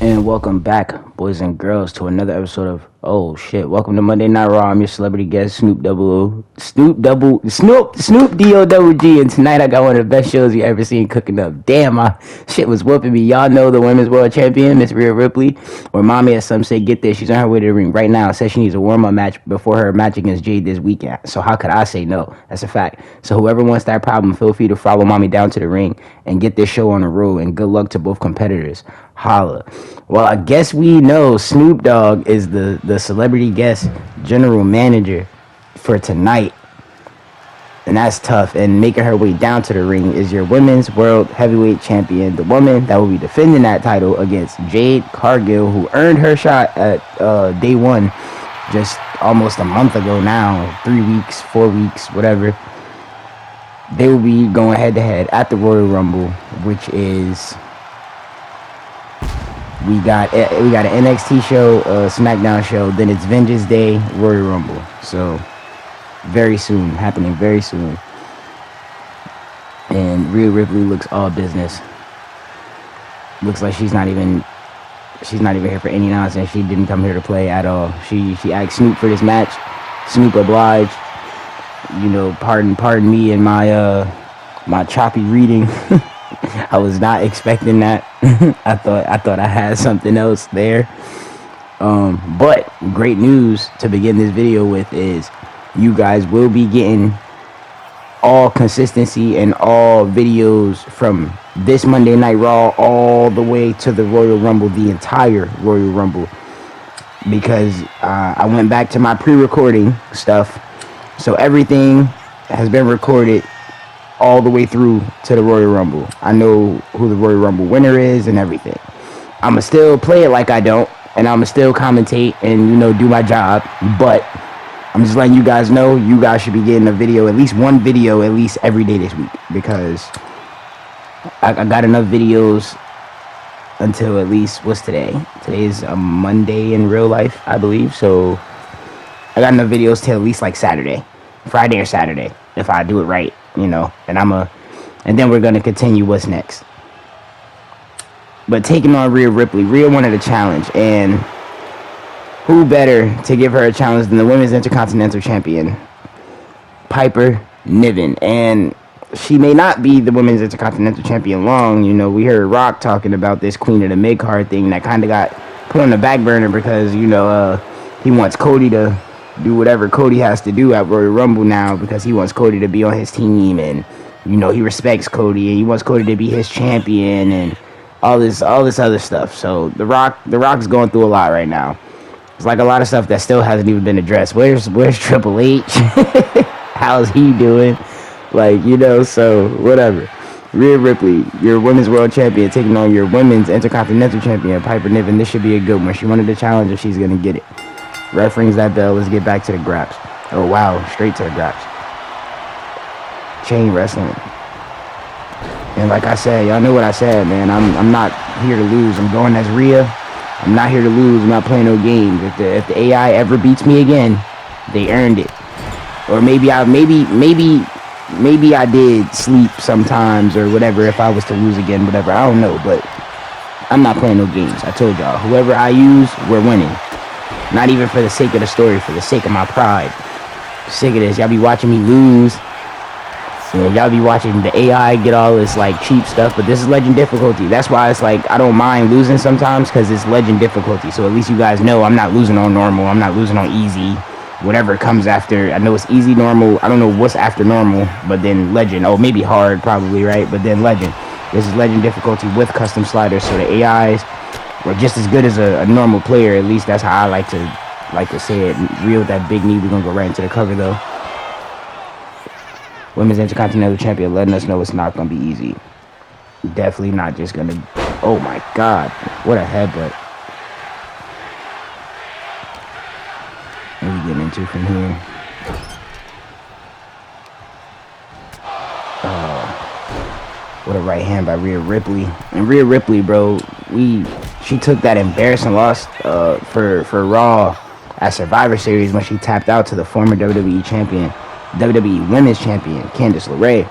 And welcome back, boys and girls, to another episode of Oh Shit. Welcome to Monday Night Raw. I'm your celebrity guest, Snoop D-O-double-G. And tonight I got one of the best shows you ever seen cooking up. Damn, my shit was whooping me. Y'all know the women's world champion, Miss Rhea Ripley, or Mommy, as some say. Get this, she's on her way to the ring right now. Says she needs a warm-up match before her match against Jade this weekend. So how could I say no? That's a fact. So whoever wants that problem, feel free to follow Mommy down to the ring and get this show on the road. And good luck to both competitors. Holla. Well, I guess we know Snoop Dogg is the celebrity guest general manager for tonight. And that's tough. And making her way down to the ring is your women's world heavyweight champion, the woman that will be defending that title against Jade Cargill, who earned her shot at day one just almost a month ago now. 3 weeks, 4 weeks, whatever. They will be going head to head at the Royal Rumble, which is... We got an NXT show, SmackDown show, then it's Vengeance Day, Royal Rumble. So very soon, happening very soon. And Rhea Ripley looks all business. Looks like she's not even here for any nonsense. She didn't come here to play at all. She asked Snoop for this match. Snoop obliged. You know, pardon me and my choppy reading. I was not expecting that. I thought I had something else there. But great news to begin this video with is you guys will be getting all consistency and all videos from this Monday Night Raw all the way to the Royal Rumble, the entire Royal Rumble, because I went back to my pre-recording stuff, so everything has been recorded all the way through to the Royal Rumble. I know who the Royal Rumble winner is and everything. I'ma still play it like I don't, and I'ma still commentate and, you know, do my job, but I'm just letting you guys know you guys should be getting a video, at least one video, at least every day this week, because I got enough videos until at least, what's today? Today is a Monday in real life, I believe, so I got enough videos till at least like Friday or Saturday, if I do it right. You know, and then we're gonna continue what's next. But taking on Rhea Ripley, Rhea wanted a challenge, and who better to give her a challenge than the Women's Intercontinental Champion, Piper Niven. And she may not be the Women's Intercontinental Champion long. You know, we heard Rock talking about this Queen of the Mid-Card thing that kind of got put on the back burner because, you know, he wants Cody to do whatever Cody has to do at Royal Rumble now, because he wants Cody to be on his team, and, you know, he respects Cody and he wants Cody to be his champion and all this other stuff. So the Rock's going through a lot right now. It's like a lot of stuff that still hasn't even been addressed. Where's Triple H? How's he doing? Like, you know, so whatever. Rhea Ripley, your women's world champion, taking on your women's intercontinental champion, Piper Niven. This should be a good one. She wanted the challenge and she's gonna get it. Ref rings that bell. Let's get back to the graps. Oh, wow. Straight to the graps. Chain wrestling. And like I said, y'all know what I said, man. I'm not here to lose. I'm going as Rhea. I'm not here to lose. I'm not playing no games. If the AI ever beats me again, they earned it. Or maybe I did sleep sometimes or whatever if I was to lose again, whatever. I don't know, but I'm not playing no games. I told y'all, whoever I use, we're winning. Not even for the sake of the story, for the sake of my pride. Sick of this. Y'all be watching me lose. You know, y'all be watching the AI get all this like cheap stuff, but this is legend difficulty. That's why it's like I don't mind losing sometimes, because it's legend difficulty. So at least you guys know I'm not losing on normal. I'm not losing on easy. Whatever comes after. I know it's easy, normal. I don't know what's after normal, but then legend. Oh, maybe hard, probably, right? But then legend. This is legend difficulty with custom sliders, so the AIs were just as good as a normal player. At least that's how I like to say it. Real with that big knee. We're gonna go right into the cover though. Women's Intercontinental Champion letting us know it's not gonna be easy. Definitely not just gonna. Oh my God! What a headbutt! What are we getting into from here? What a right hand by Rhea Ripley. And Rhea Ripley, bro, she took that embarrassing loss for Raw at Survivor Series when she tapped out to the former WWE champion, WWE Women's Champion, Candice LeRae,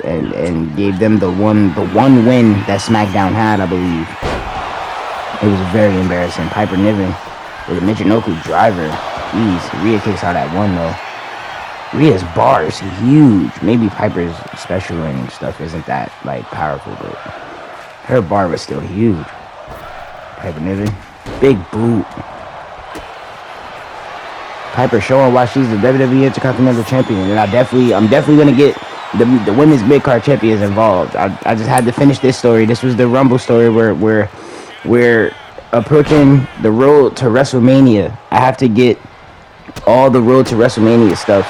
and gave them the one win that SmackDown had, I believe. It was very embarrassing. Piper Niven with a Michinoku driver. Jeez, Rhea kicks out at one though. Rhea's bar is huge. Maybe Piper's special ring stuff isn't that like powerful, but her bar was still huge. Piper Niven, big boot. Piper showing why she's the WWE Intercontinental Champion, and I'm definitely gonna get the women's mid-card champions involved. I just had to finish this story. This was the Rumble story where we're approaching the road to WrestleMania. I have to get all the road to WrestleMania stuff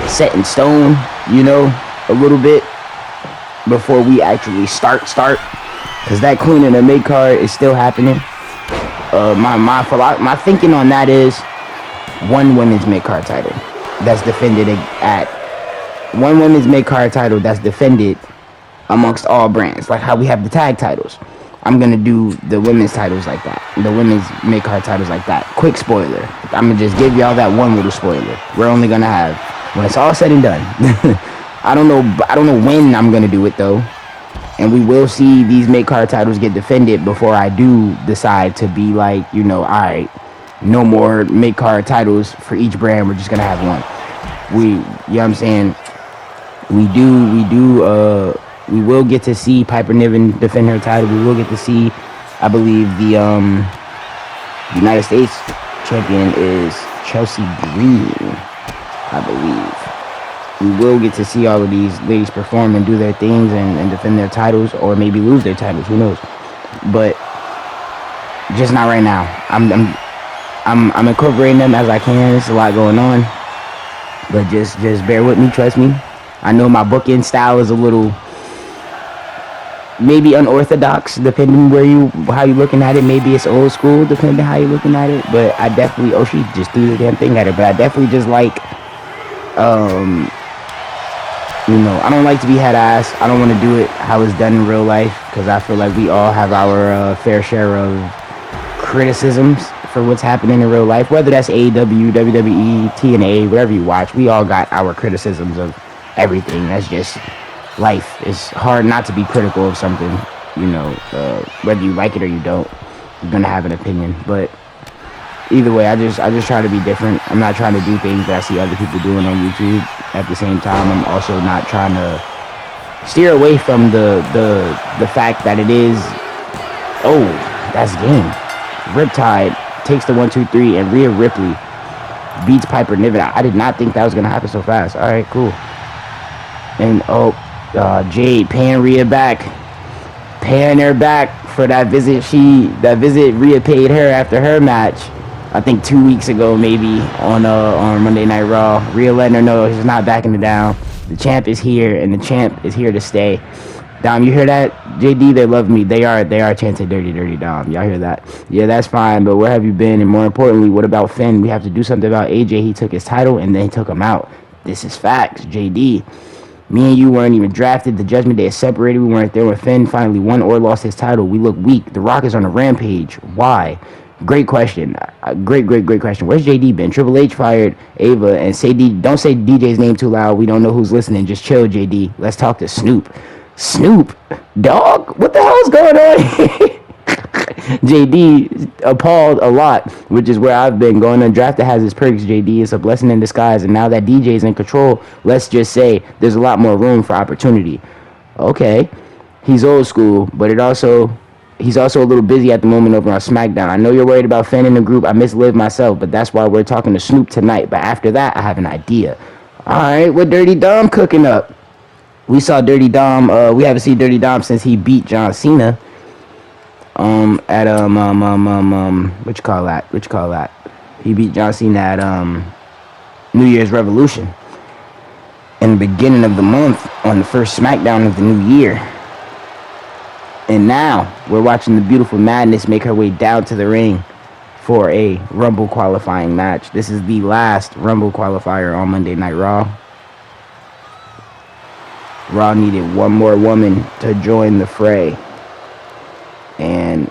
set in stone, you know, a little bit before we actually start, because that queen in the mid-card is still happening. My thinking on that is one women's mid-card title that's defended amongst all brands, like how we have the tag titles. I'm gonna do the women's titles like that, the women's mid-card titles like that. Quick spoiler, I'm gonna just give y'all that one little spoiler. We're only gonna have, when it's all said and done, I don't know when I'm gonna do it though, and we will see these mid-card titles get defended before I do decide to be like, you know, all right, no more mid-card titles for each brand. We're just gonna have one. You know what I'm saying? We will get to see Piper Niven defend her title. We will get to see, I believe, the United States champion is Chelsea Green, I believe. We will get to see all of these ladies perform and do their things and defend their titles, or maybe lose their titles. Who knows? But just not right now. I'm incorporating them as I can. There's a lot going on, but just bear with me. Trust me. I know my booking style is a little maybe unorthodox, depending how you looking at it. Maybe it's old school, depending how you're looking at it. But I definitely, she just threw the damn thing at her. But I definitely just like, you know, I don't like to be head ass. I don't want to do it how it's done in real life, because I feel like we all have our fair share of criticisms for what's happening in real life, whether that's AEW, WWE, TNA, whatever you watch. We all got our criticisms of everything. That's just life. It's hard not to be critical of something, you know, whether you like it or you don't. You're gonna have an opinion. But either way, I just try to be different. I'm not trying to do things that I see other people doing on YouTube. At the same time, I'm also not trying to steer away from the fact that it is, that's game. Riptide takes the 1-2-3, and Rhea Ripley beats Piper Niven. I did not think that was gonna happen so fast. All right, cool. And Jade paying Rhea back, paying her back for that visit Rhea paid her after her match, I think 2 weeks ago, maybe on Monday Night Raw. Rhea letting her know she's not backing it down. The champ is here, and the champ is here to stay. Dom, you hear that? JD, they love me. They are chanting dirty, dirty Dom. Y'all hear that? Yeah, that's fine, but where have you been? And more importantly, what about Finn? We have to do something about AJ. He took his title, and then he took him out. This is facts, JD. Me and you weren't even drafted. The Judgment Day is separated. We weren't there when Finn finally won or lost his title. We look weak. The Rock is on a rampage. Why? Great question. Great question. Where's JD been? Triple H fired Ava, and don't say DJ's name too loud. We don't know who's listening. Just chill, JD. Let's talk to Snoop. Snoop Dogg? What the hell is going on? JD appalled a lot, which is where I've been. Going undrafted has its perks, JD. It's a blessing in disguise, and now that DJ's in control, let's just say there's a lot more room for opportunity. Okay, he's old school, but he's also a little busy at the moment over on SmackDown. I know you're worried about Finn in the group. I miss Liv myself, but that's why we're talking to Snoop tonight. But after that, I have an idea. All right, what Dirty Dom cooking up? We saw Dirty Dom. We haven't seen Dirty Dom since he beat John Cena. At what you call that? He beat John Cena at New Year's Revolution in the beginning of the month on the first SmackDown of the new year. And now we're watching the beautiful Madness make her way down to the ring for a Rumble qualifying match. This is the last Rumble qualifier on Monday Night Raw. Raw needed one more woman to join the fray. And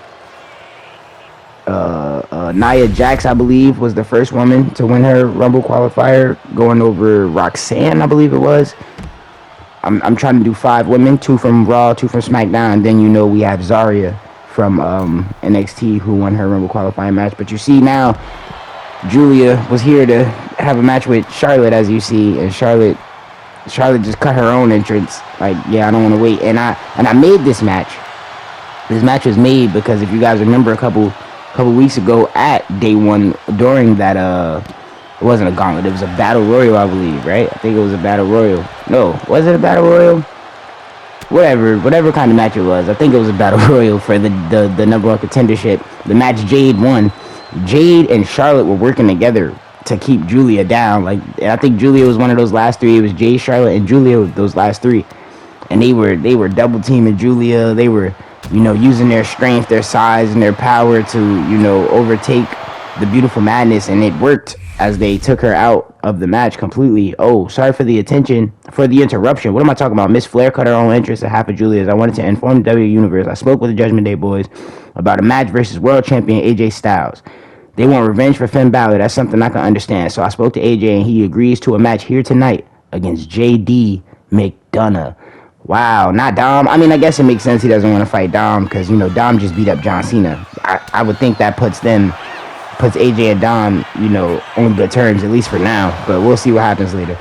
Nia Jax, I believe, was the first woman to win her Rumble qualifier, going over Roxanne, I believe it was. I'm trying to do 5 women, 2 from Raw, 2 from SmackDown, and then we have Zarya from NXT who won her Rumble qualifying match. But you see now, Julia was here to have a match with Charlotte, as you see, and Charlotte just cut her own entrance. Like, yeah, I don't want to wait. And I made this match. This match was made because if you guys remember a couple weeks ago at day one during that it wasn't a gauntlet, it was a battle royal, I believe, right? I think it was a battle royal. No, was it a battle royal? Whatever kind of match it was. I think it was a battle royal for the number one contendership. The match Jade won. Jade and Charlotte were working together to keep Julia down. Like, I think Julia was one of those last three. It was Jade, Charlotte, and Julia, those last three. And they were double teaming Julia. They were, using their strength, their size, and their power to, overtake the Beautiful Madness, and it worked as they took her out of the match completely. Oh, sorry for the interruption. What am I talking about? Miss Flair cut her own entrance at half of Julia's. I wanted to inform the W Universe. I spoke with the Judgment Day boys about a match versus world champion AJ Styles. They want revenge for Finn Balor. That's something I can understand. So I spoke to AJ, and he agrees to a match here tonight against JD McDonough. Wow, not Dom. I mean, I guess it makes sense he doesn't want to fight Dom because, Dom just beat up John Cena. I would think that puts AJ and Dom, on good terms, at least for now. But we'll see what happens later.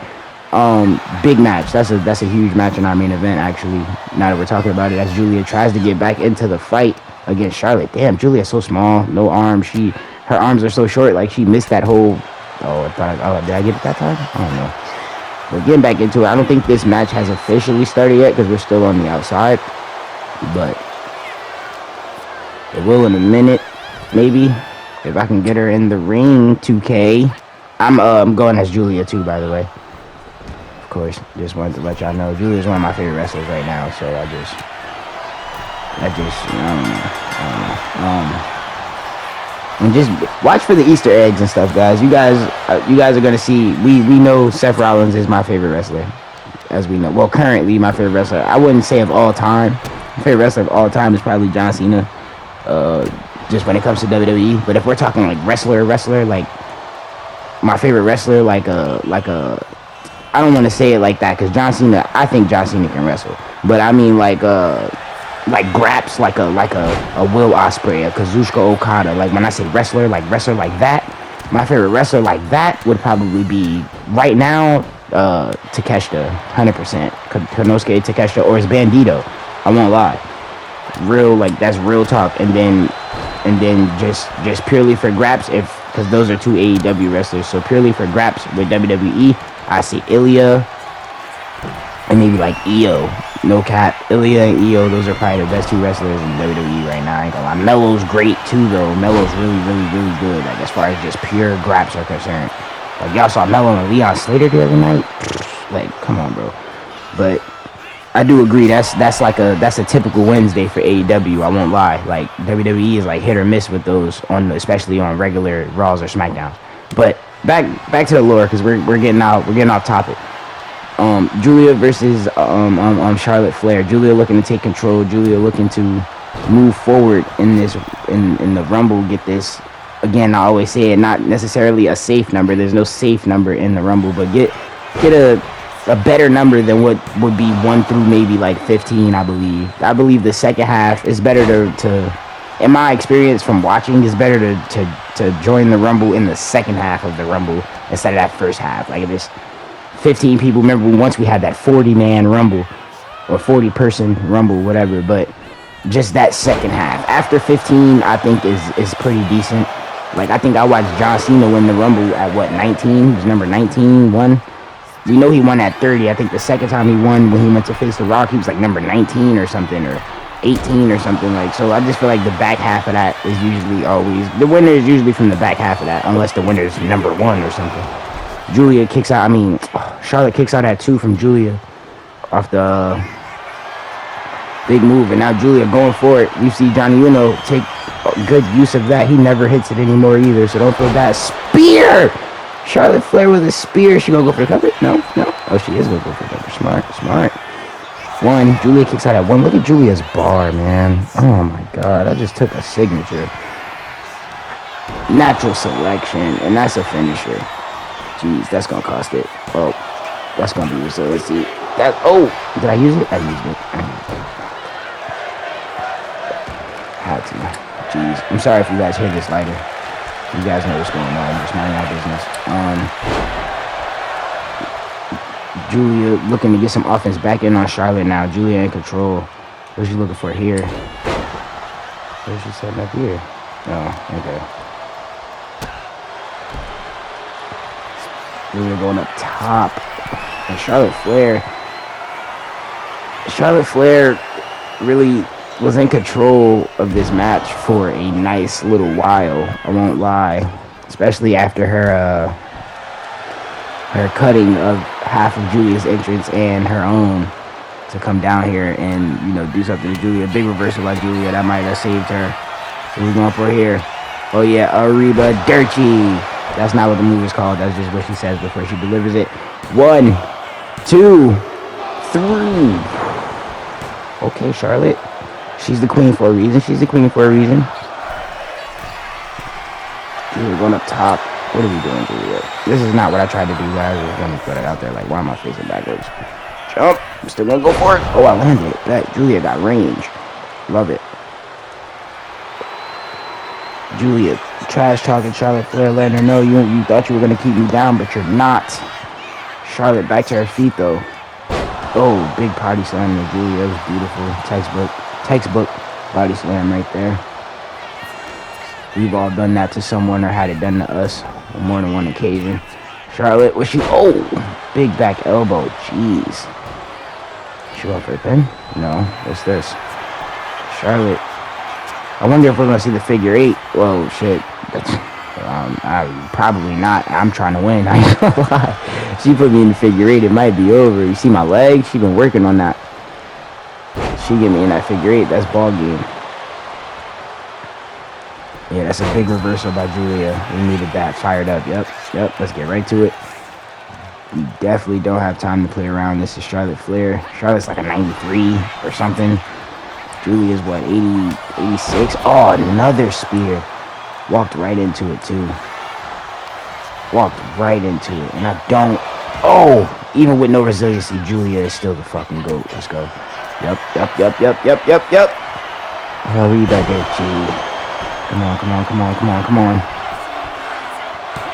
Big match. That's a huge match in our main event, actually, now that we're talking about it, as Julia tries to get back into the fight against Charlotte. Damn, Julia's so small, no arms. Her arms are so short, like she missed that whole... did I get it that time? I don't know. But getting back into it, I don't think this match has officially started yet because we're still on the outside. But it will in a minute, maybe. If I can get her in the ring, 2K. I'm going as Julia too, by the way. Of course, just wanted to let y'all know Julia's one of my favorite wrestlers right now. So I don't know. And just watch for the Easter eggs and stuff, guys. You guys are gonna see. We know Seth Rollins is my favorite wrestler, as we know. Well, currently my favorite wrestler. I wouldn't say of all time. My favorite wrestler of all time is probably John Cena. Just when it comes to WWE. But if we're talking like wrestler, like my favorite wrestler, like a, I don't want to say it like that because I think John Cena can wrestle. But I mean like graps, like a Will Ospreay, a Kazuchika Okada. Like when I say wrestler like that, my favorite wrestler like that would probably be right now Takeshita, 100%. Konosuke Takeshita, or it's Bandito. I won't lie. Real, like that's real talk. And then just purely for graps, because those are two AEW wrestlers. So purely for graps with WWE, I see Ilya and maybe like Io. No cap. Ilya and Io, those are probably the best two wrestlers in WWE right now. I ain't gonna lie. Melo's great too, though. Melo's really, really, really good. Like as far as just pure graps are concerned. Like y'all saw Melo and Leon Slater the other night. Like, come on, bro. But I do agree. That's a typical Wednesday for AEW. I won't lie. Like WWE is like hit or miss with those especially on regular Raws or SmackDowns. But back to the lore because we're getting off topic. Julia versus Charlotte Flair. Julia looking to take control. Julia looking to move forward in the Rumble. Get this again. I always say it, not necessarily a safe number. There's no safe number in the Rumble, but get a better number than what would be 1 through maybe like 15. I believe the second half is better to in my experience from watching, is better to join the Rumble in the second half of the Rumble instead of that first half. Like if it's 15 people, remember once we had that 40-man Rumble or 40-person Rumble, whatever, but just that second half. After 15, I think is pretty decent. Like I think I watched John Cena win the Rumble at what, 19? He was number 19, won. We know he won at 30. I think the second time he won when he went to face The Rock, he was like number 19 or something, or 18 or something. Like, so I just feel like the back half of that is usually always, the winner is usually from the back half of that, unless the winner is number 1 or something. Charlotte kicks out at 2 from Julia off the big move, and now Julia going for it. You see Johnny Uno take good use of that. He never hits it anymore either, so don't feel bad. Spear! Charlotte Flair with a spear. She gonna go for the cover? No. Oh, she is gonna go for the cover. Smart. 1. Julia kicks out at 1. Look at Julia's bar, man. Oh my god, I just took a signature. Natural selection, and that's a finisher. Jeez, that's gonna cost it. Oh, that's gonna be so. Let's see. Did I use it? I used it. Had to. Jeez. I'm sorry if you guys hear this lighter. You guys know what's going on. I'm just minding our business. Julia looking to get some offense back in on Charlotte now. Julia in control. What's she looking for here? Where's she setting up here? Oh, okay. Julia going up top. And Charlotte Flair really was in control of this match for a nice little while. I won't lie. Especially after her cutting of half of Julia's entrance and her own to come down here and, you know, do something to Julia. Big reversal by Julia. That might have saved her. So we're going for here. Oh, yeah. Arriba Dirty. That's not what the move is called. That's just what she says before she delivers it. 1, 2, 3. Okay, Charlotte. She's the queen for a reason. She's the queen for a reason. Julia going up top. What are we doing, Julia? This is not what I tried to do, guys. Let me put it out there. Like, why am I facing backwards? Jump. I'm still going to go for it. Oh, I landed it. That Julia got range. Love it. Julia trash talking Charlotte Flair, letting her know you thought you were going to keep me down, but you're not. Charlotte back to her feet, though. Oh, big body slam to Julia. That was beautiful. Textbook body slam right there. We've all done that to someone or had it done to us on more than one occasion. Charlotte, was she? Oh, big back elbow. Jeez. She went for a pin? No. What's this? Charlotte. I wonder if we're going to see the figure 8. Whoa, shit. Probably not. I'm trying to win. I ain't gonna lie. She put me in the figure 8. It might be over. You see my leg? She been working on that. She get me in that figure 8. That's ball game. Yeah, that's a big reversal by Julia. We needed that fired up. Yep. Let's get right to it. We definitely don't have time to play around. This is Charlotte Flair. Charlotte's like a 93 or something. Julia's what, 86? Oh, another spear. Walked right into it, too. Walked right into it. And I don't... Oh! Even with no resiliency, Julia is still the fucking GOAT. Let's go. Yep. Oh, we back there, G. Come on.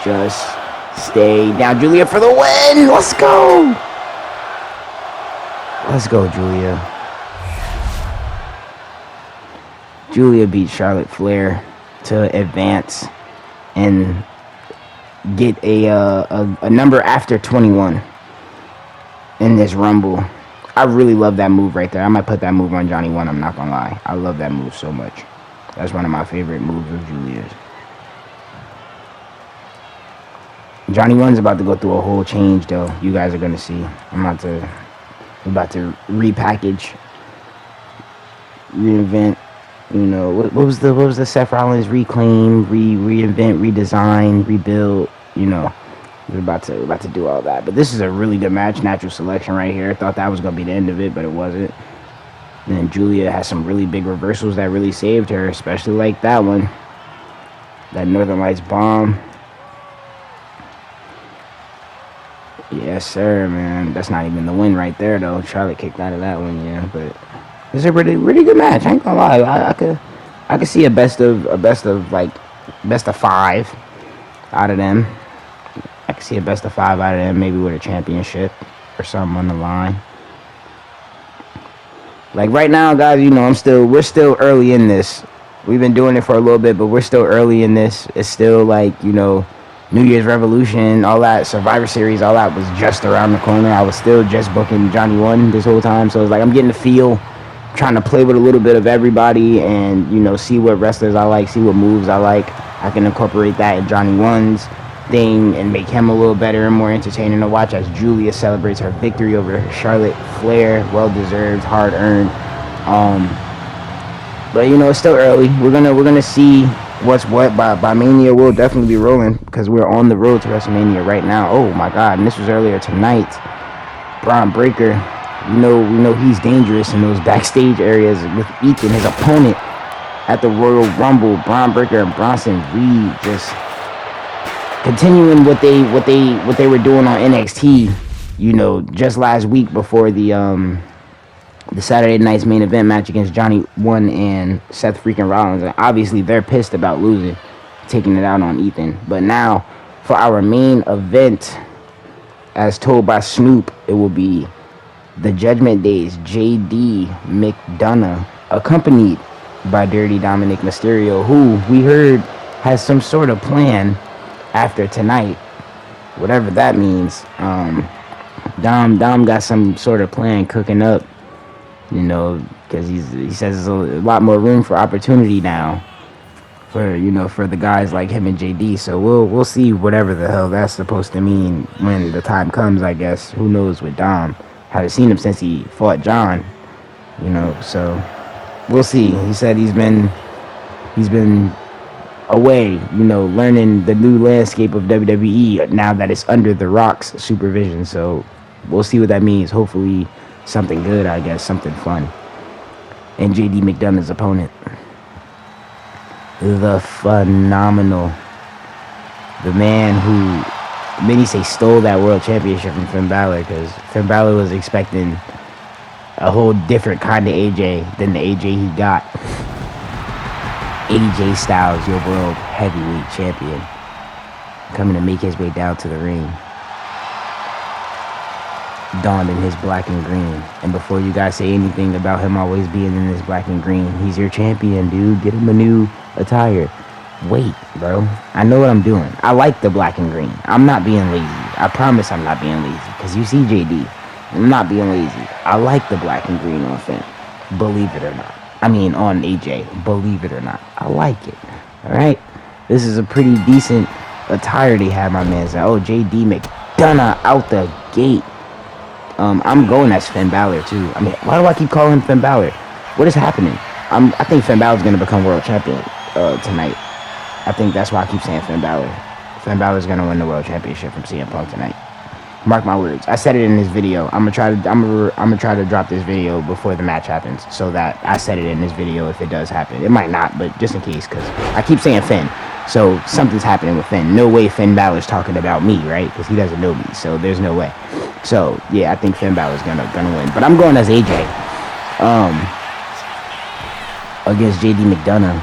Just stay down, Julia, for the win! Let's go! Let's go, Julia. Julia beat Charlotte Flair to advance and get a number after 21 in this Rumble. I really love that move right there. I might put that move on Johnny 1, I'm not gonna lie. I love that move so much. That's one of my favorite moves of Julia's. Johnny 1's about to go through a whole change, though. You guys are gonna see. I'm about to repackage, reinvent. You know, what was the Seth Rollins reclaim, reinvent, redesign, rebuild? You know, we're about to do all that. But this is a really good match. Natural selection right here. I thought that was gonna be the end of it, but it wasn't. And then Julia has some really big reversals that really saved her, especially like that one. That Northern Lights bomb. Yes, sir, man. That's not even the win right there, though. Charlotte kicked out of that one, yeah. But it's a really good match. I ain't gonna lie. I could see a best of 5 out of them. I could see a best of 5 out of them, maybe with a championship or something on the line. Like right now, guys, you know, we're still early in this. We've been doing it for a little bit, but we're still early in this. It's still like, you know, New Year's Revolution, all that, Survivor Series, all that was just around the corner. I was still just booking Johnny 1 this whole time. So it's like I'm getting the feel, trying to play with a little bit of everybody and, you know, see what wrestlers I like, see what moves I like. I can incorporate that in Johnny 1's thing and make him a little better and more entertaining to watch as Julia celebrates her victory over Charlotte Flair. Well-deserved, hard-earned. But, you know, it's still early. We're gonna see what's what. By Mania, we'll definitely be rolling because we're on the road to WrestleMania right now. Oh, my God. And this was earlier tonight. Braun Breaker. We know he's dangerous in those backstage areas with Ethan, his opponent at the Royal Rumble. Braun Breaker and Bronson Reed just continuing what they were doing on NXT, you know, just last week before the the Saturday night's main event match against Johnny One and Seth freaking Rollins. And obviously, they're pissed about losing, taking it out on Ethan. But now, for our main event, as told by Snoop, it will be the Judgment Day's J.D. McDonough, accompanied by Dirty Dominic Mysterio, who we heard has some sort of plan after tonight, whatever that means. Dom got some sort of plan cooking up, you know, because he says there's a lot more room for opportunity now for, you know, for the guys like him and JD. So we'll see whatever the hell that's supposed to mean when the time comes, I guess. Who knows with Dom? Haven't seen him since he fought John, you know, so we'll see. He said he's been away, you know, learning the new landscape of WWE now that it's under The Rock's supervision. So we'll see what that means. Hopefully something good, I guess, something fun. And JD McDonough's opponent, the phenomenal, the man who, many say, stole that world championship from Finn Balor, because Finn Balor was expecting a whole different kind of AJ than the AJ he got. AJ Styles, your world heavyweight champion, coming to make his way down to the ring, donned in his black and green. And before you guys say anything about him always being in his black and green, he's your champion, dude. Get him a new attire. Wait, bro. I know what I'm doing. I like the black and green. I'm not being lazy. I promise I'm not being lazy. Because you see JD. I'm not being lazy. I like the black and green on Finn. Believe it or not. I mean, on AJ. Believe it or not. I like it. Alright? This is a pretty decent attire they have, my man. Oh, JD McDonough out the gate. I'm going as Finn Balor, too. I mean, why do I keep calling him Finn Balor? What is happening? I think Finn Balor's going to become world champion tonight. I think that's why I keep saying Finn Balor. Finn Balor's going to win the world championship from CM Punk tonight. Mark my words. I said it in this video. I'm gonna try to drop this video before the match happens, so that I said it in this video if it does happen. It might not, but just in case, because I keep saying Finn. So something's happening with Finn. No way Finn Balor's talking about me, right? Because he doesn't know me, so there's no way. So yeah, I think Finn Balor's gonna win. But I'm going as AJ. Against JD McDonough.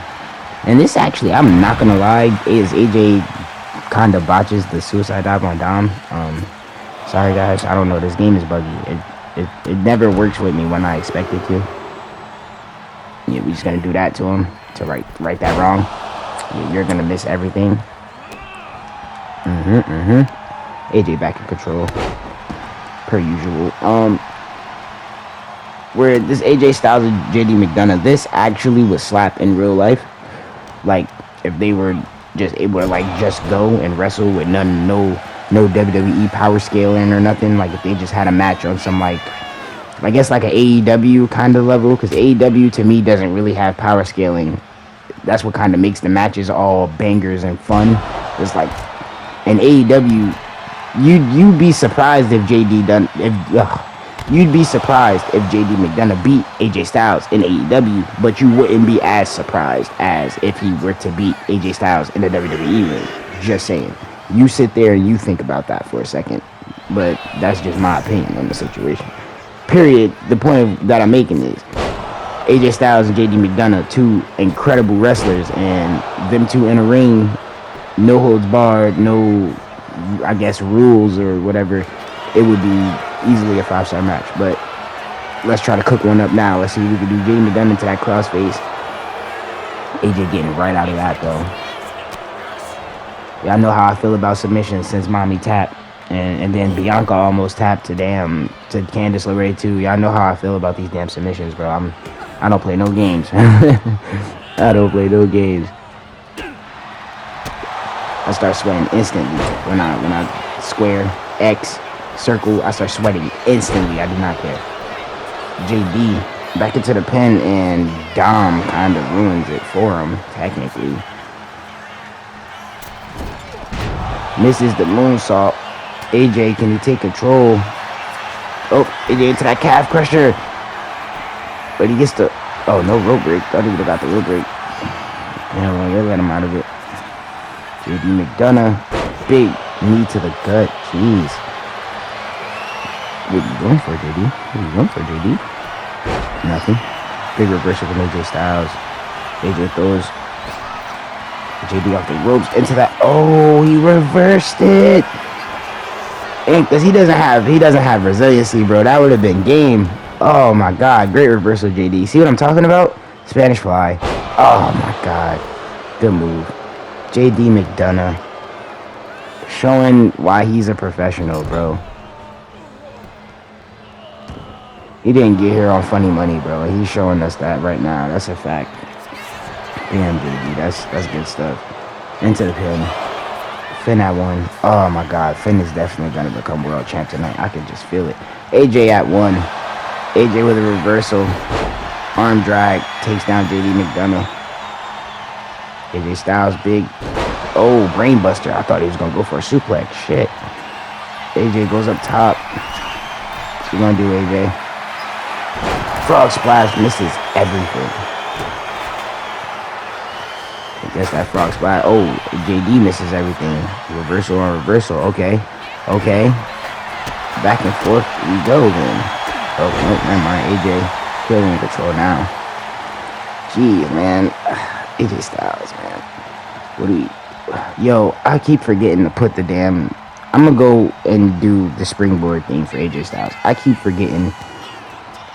And this actually, I'm not gonna lie, is AJ kind of botches the suicide dive on Dom. Sorry guys, I don't know, this game is buggy. It never works with me when I expect it to. Yeah, we're just gonna do that to him to right that wrong. Yeah, you're gonna miss everything. AJ back in control, per usual. Where this AJ Styles and JD McDonough, this actually would slap in real life. Like if they were just able to like just go and wrestle with no WWE power scaling or nothing. Like if they just had a match on some like, I guess like an AEW kind of level, because AEW to me doesn't really have power scaling. That's what kind of makes the matches all bangers and fun. It's like in AEW, you'd be surprised if you'd be surprised if JD McDonough beat AJ Styles in AEW, but you wouldn't be as surprised as if he were to beat AJ Styles in the WWE ring. Just saying. You sit there and you think about that for a second. But that's just my opinion on the situation. Period. The point that I'm making is AJ Styles and JD McDonough, two incredible wrestlers, and them two in a ring, no holds barred, no, I guess, rules or whatever, it would be easily a 5-star match. But let's try to cook one up now. Let's see if we can do JD McDonough into that crossface. AJ getting right out of that though. Y'all know how I feel about submissions since Mommy tapped. And then Bianca almost tapped to Candice LeRae too. Y'all know how I feel about these damn submissions, bro. I don't play no games. I don't play no games. I start sweating instantly when I square, X, circle. I start sweating instantly. I do not care. JD back into the pin, and Dom kind of ruins it for him technically. Misses the moonsault. AJ, can he take control? Oh, AJ into that calf crusher. But he gets the... Oh, no rope break. Thought he would have got the rope break. Yeah, well, they let him out of it. JD McDonough. Big knee to the gut. Jeez. What are you going for, JD? What are you going for, JD? Nothing. Big reversal from AJ Styles. AJ throws JD off the ropes into that. Oh, he reversed it. And because he doesn't have resiliency, bro. That would have been game. Oh my God, great reversal, JD. See what I'm talking about? Spanish fly. Oh my God, good move. JD McDonough showing why he's a professional, bro. He didn't get here on funny money, bro. He's showing us that right now. That's a fact. Damn, JD, that's good stuff. Into the pin. Finn at 1. Oh my God, Finn is definitely gonna become world champ tonight. I can just feel it. AJ at 1. AJ with a reversal. Arm drag. Takes down JD McDonough. AJ Styles big. Oh, brainbuster. I thought he was gonna go for a suplex. Shit. AJ goes up top. What's he gonna do, AJ? Frog splash misses everything. I guess that frog splash. Oh, JD misses everything. Reversal on reversal. Okay. Back and forth we go then. Oh, no, never mind. AJ feeling in control now. Jeez, man. AJ Styles, man. What do we... Yo, I keep forgetting to put the damn... I'm gonna go and do the springboard thing for AJ Styles. I keep forgetting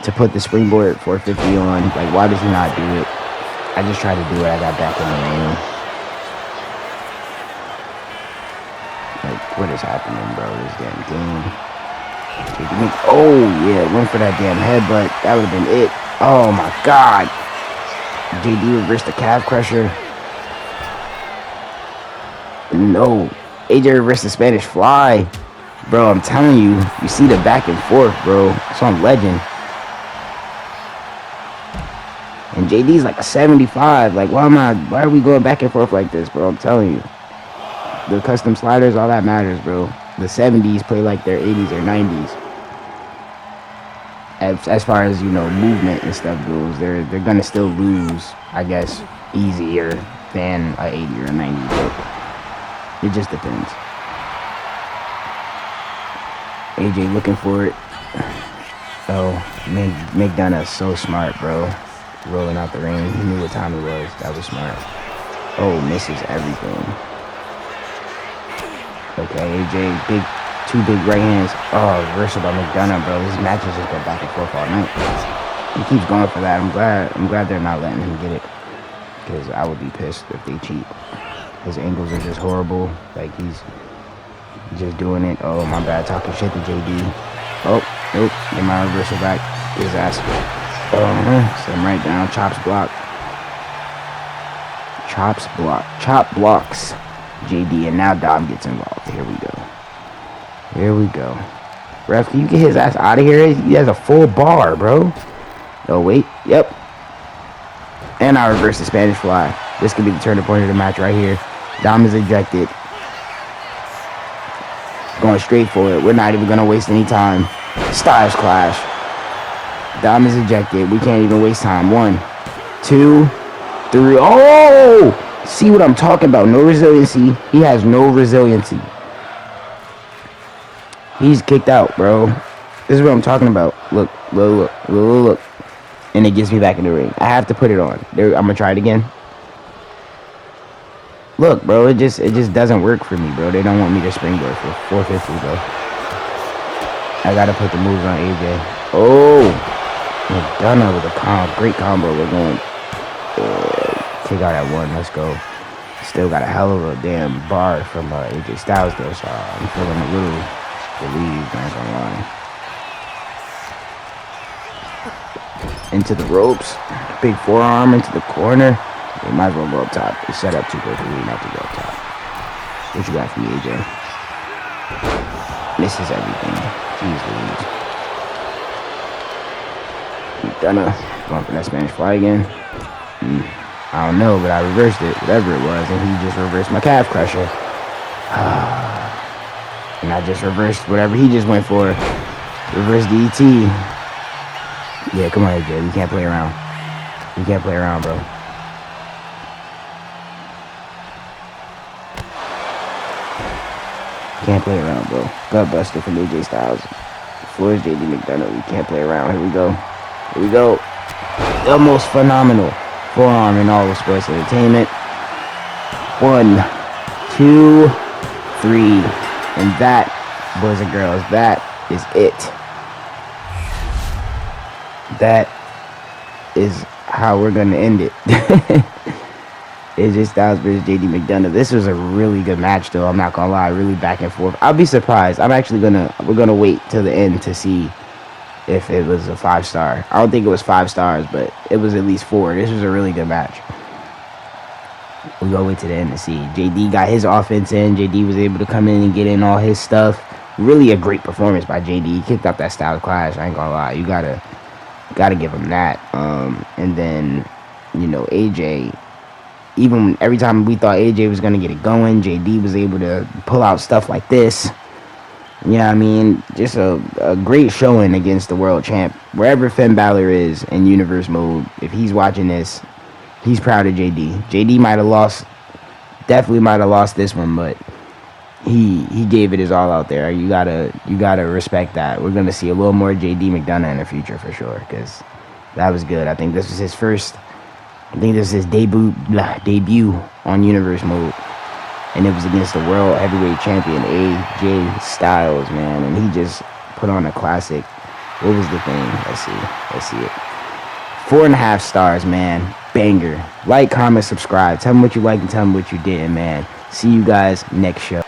to put the springboard 450 on. Like, why does he not do it? I just tried to do it. I got back in the ring. Like, what is happening, bro? This damn game. Oh, yeah. Went for that damn headbutt. That would have been it. Oh, my God. JD reversed the calf crusher. No. AJ reversed the Spanish fly. Bro, I'm telling you. You see the back and forth, bro. It's on Legend. And JD's like a 75. Like, why are we going back and forth like this, bro? I'm telling you. The custom sliders, all that matters, bro. The 70s play like their 80s or 90s. As far as, you know, movement and stuff goes, they're gonna still lose, I guess, easier than a 80 or a 90, but it just depends. AJ looking for it. Oh, McDonough's so smart, bro. Rolling out the ring. He knew what time it was. That was smart. Oh, misses everything. Okay, AJ, two big right hands. Oh, reversal by McDonough, bro. This match has just been back and forth all night. He keeps going for that. I'm glad they're not letting him get it, because I would be pissed if they cheat. His angles are just horrible. Like, he's just doing it. Oh, my bad. Talking shit to JD. Oh, nope. Get my reversal back. His ass. Set him right down. Chops block. Chop blocks JD, and now Dom gets involved. Here we go. Ref, can you get his ass out of here? He has a full bar, bro. Oh, wait. Yep. And I reverse the Spanish fly. This could be the turning point of the match right here. Dom is ejected. Going straight for it. We're not even going to waste any time. Styles clash. Dom is ejected. We can't even waste time. 1, 2, 3. Oh! See what I'm talking about? No resiliency. He has no resiliency. He's kicked out, bro. This is what I'm talking about. Look. And it gets me back in the ring. I have to put it on. I'm going to try it again. Look, bro. It just doesn't work for me, bro. They don't want me to springboard for 450, bro. I got to put the moves on AJ. Oh! McDonough with a great combo. We're going kick out at 1. Let's go. Still got a hell of a damn bar from AJ Styles though, so I'm feeling a little relieved, not gonna lie. Into the ropes. Big forearm into the corner. They might as well go up top. It's set up too good for me not to go up top. What you got for me, AJ? Misses everything. Jeez Louise. McDonough going for that Spanish fly again. I don't know, but I reversed it, whatever it was, and he just reversed my calf crusher. And I just reversed whatever he just went for. Reverse DT. Yeah, come on, AJ. You can't play around. You can't play around, bro. Can't play around, bro. Gutbuster from AJ Styles. Floor is JD McDonough. We can't play around. Here we go. The most phenomenal forearm in all of sports entertainment. 1, 2, 3. And that, boys and girls, that is it. That is how we're going to end it. AJ Styles versus JD McDonough. This was a really good match, though. I'm not gonna lie, really back and forth. I'll be surprised. We're gonna wait till the end to see if it was a 5-star. I don't think it was 5 stars, but it was at least 4. This was a really good match. We'll go wait to the end to see. JD got his offense in. JD was able to come in and get in all his stuff. Really a great performance by JD. He kicked out that Styles Clash. I ain't gonna lie. You gotta give him that. And then, AJ. Even every time we thought AJ was going to get it going, JD was able to pull out stuff like this. You know what I mean? Just a great showing against the world champ. Wherever Finn Balor is in universe mode, if he's watching this, he's proud of JD. JD might have lost, definitely might have lost this one, but he gave it his all out there. You gotta respect that. We're going to see a little more JD McDonough in the future for sure, because that was good. I think this was his debut on Universe Mode, and it was against the World Heavyweight Champion AJ Styles, man, and he just put on a classic. What was the thing? Let's see it. 4.5 stars, man. Banger. Like, comment, subscribe. Tell me what you liked and tell me what you didn't, man. See you guys next show.